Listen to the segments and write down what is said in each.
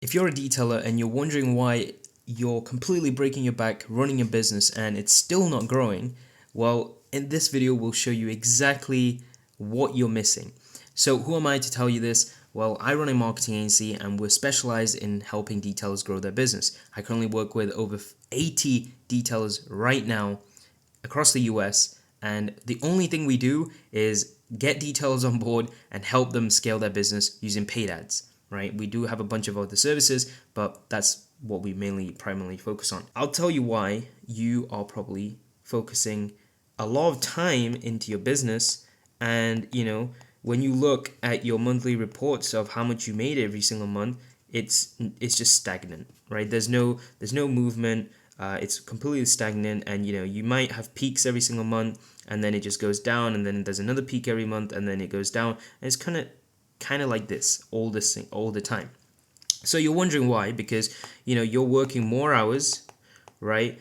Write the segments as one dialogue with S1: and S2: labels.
S1: If you're a detailer and you're wondering why you're completely breaking your back running a business and it's still not growing, well, in this video we'll show you exactly what you're missing. So who am I to tell you this? Well, I run a marketing agency and we're specialized in helping detailers grow their business. I currently work with over 80 detailers right now across the US, and the only thing we do is get detailers on board and help them scale their business using paid ads, right? We do have a bunch of other services, but that's what we primarily focus on. I'll tell you why you are probably focusing a lot of time into your business, and when you look at your monthly reports of how much you made every single month, it's just stagnant, right? There's no movement. It's completely stagnant, and you might have peaks every single month, and then it just goes down, and then there's another peak every month, and then it goes down. And it's kind of like this all the time. So you're wondering why? Because you're working more hours, right?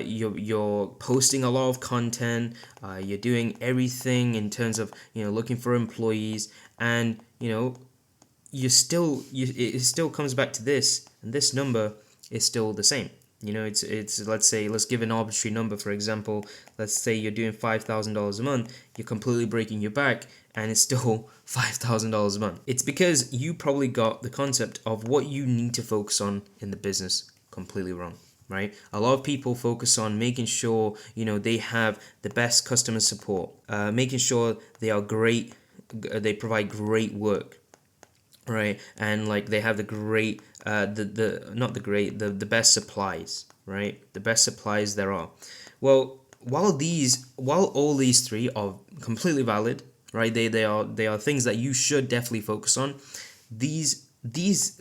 S1: You're posting a lot of content. You're doing everything in terms of looking for employees, and it still comes back to this, and this number is still the same. It's let's give an arbitrary number. For example, let's say you're doing $5,000 a month. You're completely breaking your back, and it's still $5,000 a month. It's because you probably got the concept of what you need to focus on in the business completely wrong, right? A lot of people focus on making sure they have the best customer support, making sure they are great, they provide great work, right? And like they have the great the best supplies, right? The best supplies there are. Well, while all these three are completely valid, right? They are things that you should definitely focus on. These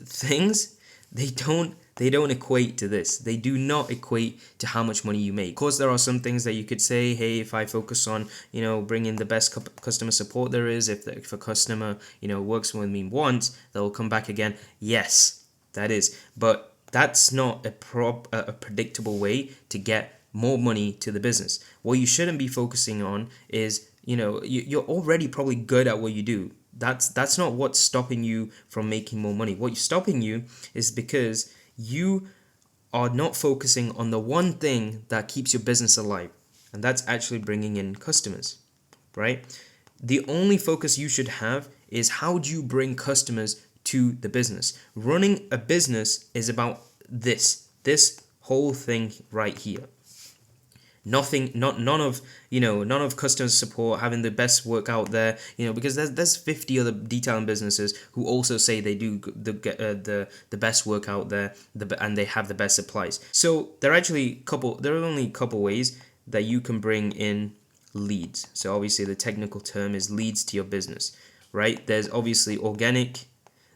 S1: things, they don't equate to this. They do not equate to how much money you make. Of course, there are some things that you could say, hey, if I focus on bringing the best customer support there is, if a customer works with me once, they'll come back again. Yes, that is, but that's not a predictable way to get more money to the business. What you shouldn't be focusing on is you're already probably good at what you do. That's not what's stopping you from making more money. What's stopping you is because you are not focusing on the one thing that keeps your business alive, and that's actually bringing in customers, right? The only focus you should have is how do you bring customers to the business. Running a business is about this whole thing right here. None of customer support, having the best work out there, because there's 50 other detailing businesses who also say they do the best work out there, and they have the best supplies. So there are only a couple ways that you can bring in leads. So obviously the technical term is leads to your business, right? There's obviously organic,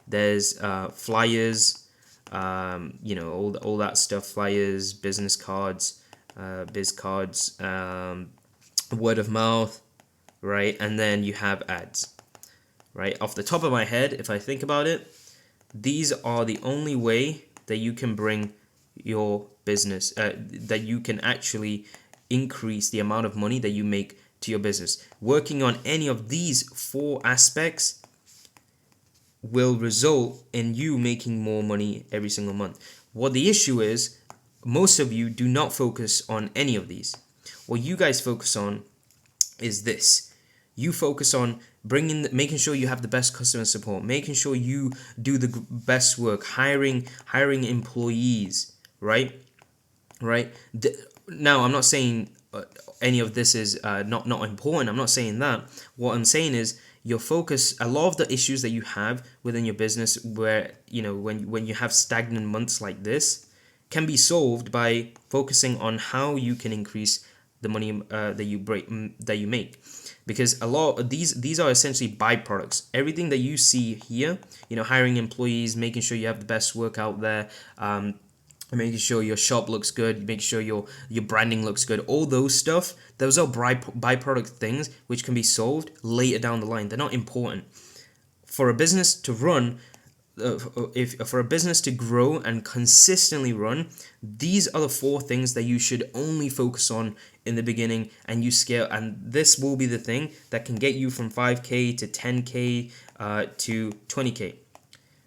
S1: there's flyers, all that stuff, flyers, business cards, biz cards, word of mouth, right? And then you have ads, right? Off the top of my head, if I think about it, these are the only way that you can bring your business, that you can actually increase the amount of money that you make to your business. Working on any of these four aspects will result in you making more money every single month. What the issue is, most of you do not focus on any of these. What you guys focus on is this. You focus on making sure you have the best customer support, making sure you do the best work, hiring employees, right? Now, I'm not saying any of this is not important. I'm not saying that. What I'm saying is your focus, a lot of the issues that you have within your business, where when you have stagnant months like this, can be solved by focusing on how you can increase the money that you make. Because a lot of these are essentially byproducts. Everything that you see here, hiring employees, making sure you have the best work out there, making sure your shop looks good, make sure your branding looks good, all those stuff, those are byproduct things which can be solved later down the line. They're not important. For a business to run, for a business to grow and consistently run, these are the four things that you should only focus on in the beginning, and you scale, and this will be the thing that can get you from 5K to 10K to 20K.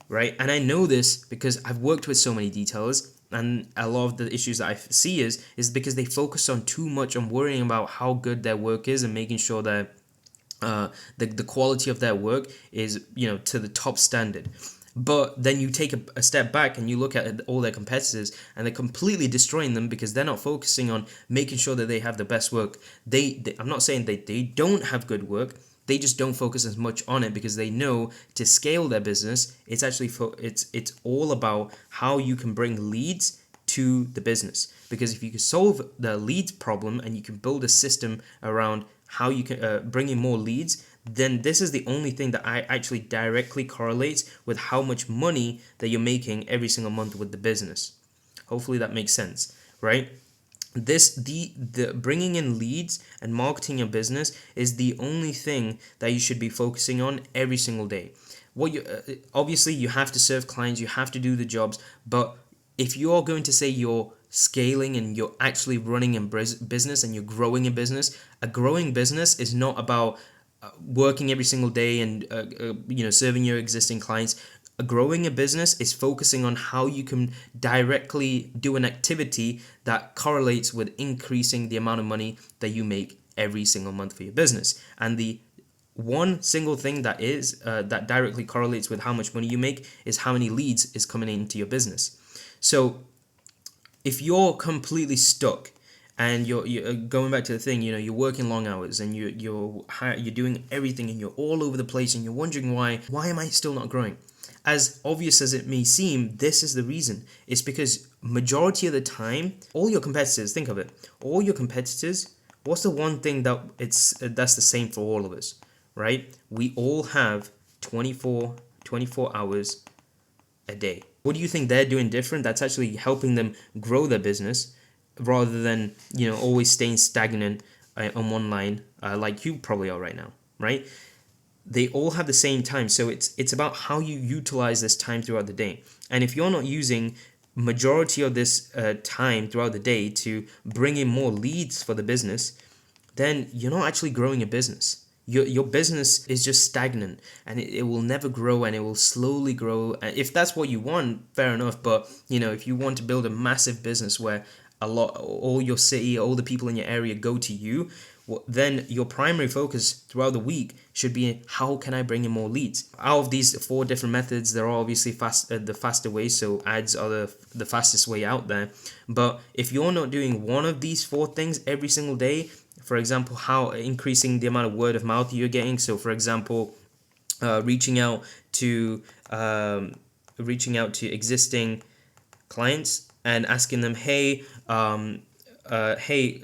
S1: right? And I know this because I've worked with so many detailers, and a lot of the issues that I see is because they focus on too much on worrying about how good their work is and making sure that the quality of their work is, you know, to the top standard. But then you take a step back and you look at all their competitors, and they're completely destroying them because they're not focusing on making sure that they have the best work. I'm not saying they don't have good work. They just don't focus as much on it because they know to scale their business, it's actually it's all about how you can bring leads to the business. Because if you can solve the leads problem and you can build a system around how you can bring in more leads, then this is the only thing that I actually directly correlates with how much money that you're making every single month with the business. Hopefully that makes sense, right? The bringing in leads and marketing your business is the only thing that you should be focusing on every single day. What you obviously you have to serve clients, you have to do the jobs, but if you're going to say you're scaling and you're actually running a business and you're growing a business, a growing business is not about working every single day and serving your existing clients. Growing a business is focusing on how you can directly do an activity that correlates with increasing the amount of money that you make every single month for your business. And the one single thing that is that directly correlates with how much money you make is how many leads is coming into your business. So if you're completely stuck and you're going back to the thing, you're working long hours and you're doing everything and you're all over the place and you're wondering why am I still not growing? As obvious as it may seem, this is the reason. It's because majority of the time, all your competitors, think of it, all your competitors, what's the one thing that's the same for all of us, right? We all have 24 hours a day. What do you think they're doing different that's actually helping them grow their business rather than, always staying stagnant on one line like you probably are right now, right? They all have the same time. So it's about how you utilize this time throughout the day. And if you're not using majority of this time throughout the day to bring in more leads for the business, then you're not actually growing a business. Your business is just stagnant, and it will never grow, and it will slowly grow. If that's what you want, fair enough. But if you want to build a massive business where all your city, all the people in your area go to you, then your primary focus throughout the week should be how can I bring in more leads. Out of these 4 different methods, there are obviously the faster ways, so ads are the fastest way out there. But if you're not doing one of these 4 things every single day, for example, how increasing the amount of word of mouth you're getting. So, for example, reaching out to existing clients and asking them, hey,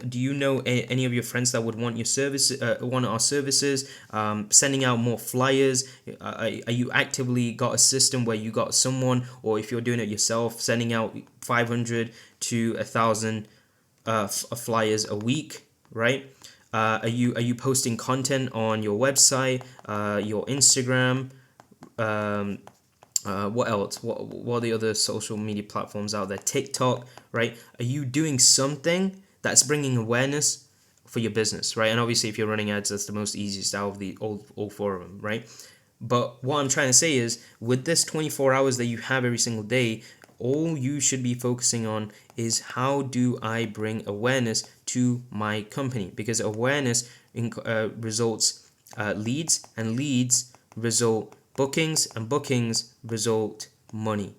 S1: do you know any of your friends that would want your service, want our services? Sending out more flyers. Are you actively got a system where you got someone, or if you're doing it yourself, sending out 500 to 1,000 flyers a week, right? Are you posting content on your website, your Instagram? What else? What are the other social media platforms out there? TikTok, right? Are you doing something that's bringing awareness for your business, right? And obviously, if you're running ads, that's the most easiest out of the all 4 of them, right? But what I'm trying to say is, with this 24 hours that you have every single day, all you should be focusing on is how do I bring awareness to my company? Because awareness results leads, and leads result bookings, and bookings result money.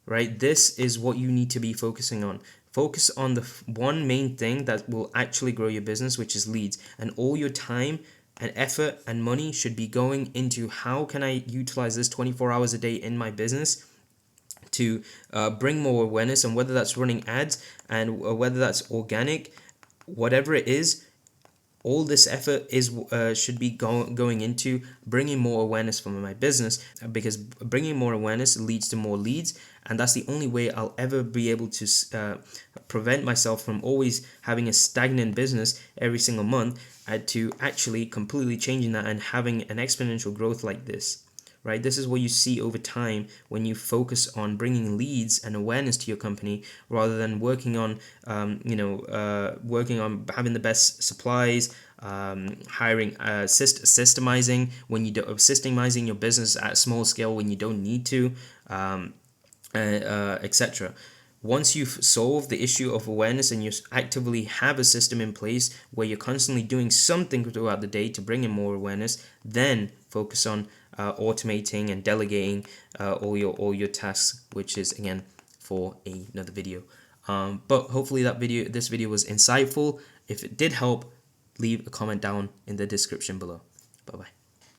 S1: Right? This is what you need to be focusing on. Focus on the one main thing that will actually grow your business, which is leads. And all your time and effort and money should be going into how can I utilize this 24 hours a day in my business to bring more awareness, and whether that's running ads and whether that's organic, whatever it is, all this effort is should be going into bringing more awareness for my business, because bringing more awareness leads to more leads, and that's the only way I'll ever be able to prevent myself from always having a stagnant business every single month, to actually completely changing that and having an exponential growth like this, right? This is what you see over time when you focus on bringing leads and awareness to your company rather than working on, working on having the best supplies, hiring, systemizing when you do, systemizing your business at a small scale when you don't need to, etc. Once you've solved the issue of awareness and you actively have a system in place where you're constantly doing something throughout the day to bring in more awareness, then focus on automating and delegating all your tasks, which is again for another video. But hopefully this video was insightful. If it did help, leave a comment down in the description below. Bye bye.